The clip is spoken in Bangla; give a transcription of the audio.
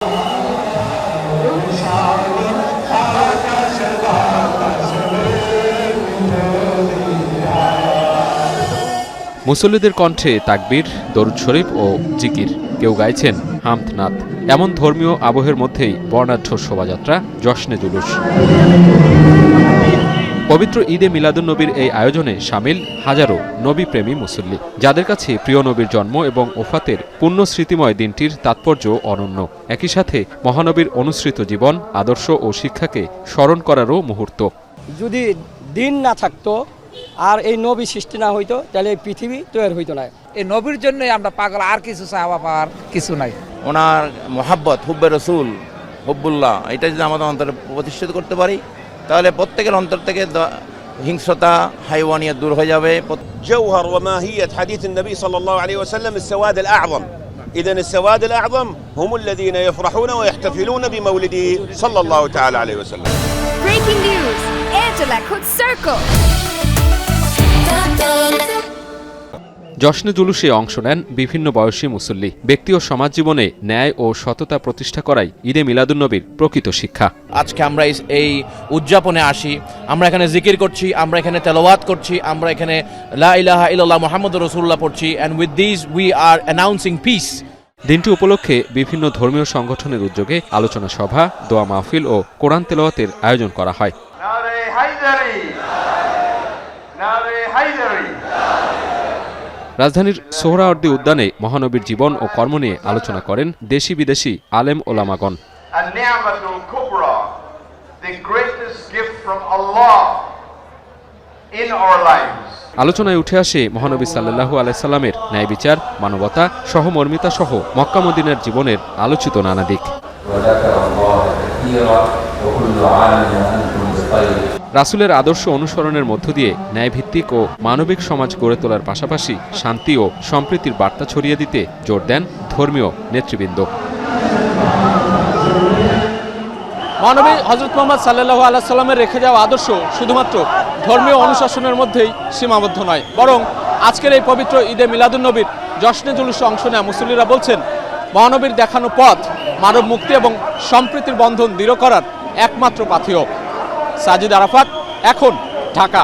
মুসল্লিদের কণ্ঠে তাকবীর, দরুদ শরীফ ও জিকির, কেউ গাইছেন হামদ নাত। এমন ধর্মীয় আবহের মধ্যেই বর্ণাঢ্য শোভাযাত্রা, জশ্নে জুলুস। পবিত্র ঈদে মিলাদুন্নবীর এই আয়োজনে শামিল হাজারো নবীপ্রেমী মুসল্লি, যাদের কাছে প্রিয় নবীর জন্ম এবং ওফাতের পুণ্য স্মৃতিময় দিনটির তাৎপর্য অনন্য। একই সাথে মহানবীর অনুসৃত জীবন, আদর্শ ও শিক্ষাকে স্মরণ করারও মুহূর্ত। যদি দিন না থাকতো আর এই নবী সৃষ্টি না হইতো, তাহলে এই পৃথিবী তৈরি হইতো না। এই নবীর জন্যই আমরা পাগল, আর কিছু চাওয়া পাওয়ার কিছু নাই। ওনার মোহাব্বত, হুব্বে রসুল, হুব্বুল্লাহ, এটা যদি আমাদের অন্তরে প্রতিষ্ঠিত করতে পারি, তাহলে প্রত্যেকের অন্তর থেকে হিংস্রতা, হাইওয়ানিয়ত দূর হয়ে যাবে। جوهر وماهية حديث النبي صلى الله عليه وسلم السواد الأعظم. إذن السواد الأعظم هم الذين يفرحون ويحتفلون بمولده صلى الله تعالى عليه وسلم. Breaking news, Angela Cook Circle. জশ্নে জুলুসে অংশ নেন বিভিন্ন বয়সী মুসল্লি। ব্যক্তি ও সমাজ জীবনে ন্যায় ও সততা প্রতিষ্ঠা করাই ঈদে মিলাদুন্নবীর প্রকৃত শিক্ষা। আজকে আমরা এই উদযাপনে আসি, আমরা এখানে জিকির করছি, আমরা এখানে তেলাওয়াত করছি, আমরা এখানে লা ইলাহা ইল্লাল্লাহ মুহাম্মাদুর রাসূলুল্লাহ পড়ছি, and with this we are announcing peace. দিনটি উপলক্ষে বিভিন্ন ধর্মীয় সংগঠনের উদ্যোগে আলোচনা সভা, দোয়া মাহফিল ও কোরআন তেলাওয়াতের আয়োজন করা হয়। রাজধানীর সোহরাওয়ার্দী উদ্যানে মহানবীর জীবন ও কর্ম নিয়ে আলোচনা করেন দেশি বিদেশি আলেম ওলামাগণ। আলোচনায় উঠে আসে মহানবী সাল্লাল্লাহু আলাইহি সাল্লামের ন্যায় বিচার, মানবতা, সহমর্মিতা সহ মক্কা মদিনার জীবনের আলোচিত নানা দিক। রাসূলের আদর্শ অনুসরণের মধ্য দিয়ে ন্যায়ভিত্তিক ও মানবিক সমাজ গড়ে তোলার পাশাপাশি শান্তি ও সম্প্রীতির বার্তা ছড়িয়ে দিতে জোর দেন ধর্মীয় নেতৃবৃন্দ। মহানবী হযরত মুহাম্মদ সাল্লাল্লাহু আলাইহি সাল্লামের রেখে যাওয়া আদর্শ শুধুমাত্র ধর্মীয় অনুশাসনের মধ্যেই সীমাবদ্ধ নয়, বরং আজকের এই পবিত্র ঈদে মিলাদুন্নবীর জশ্নে জুলুসে অংশ নেওয়া মুসল্লিরা বলছেন, মহানবীর দেখানো পথ মানব মুক্তি এবং সম্প্রীতির বন্ধন দৃঢ় করার একমাত্র পাথেয়। সাজিদ আরাফাত, এখন, ঢাকা।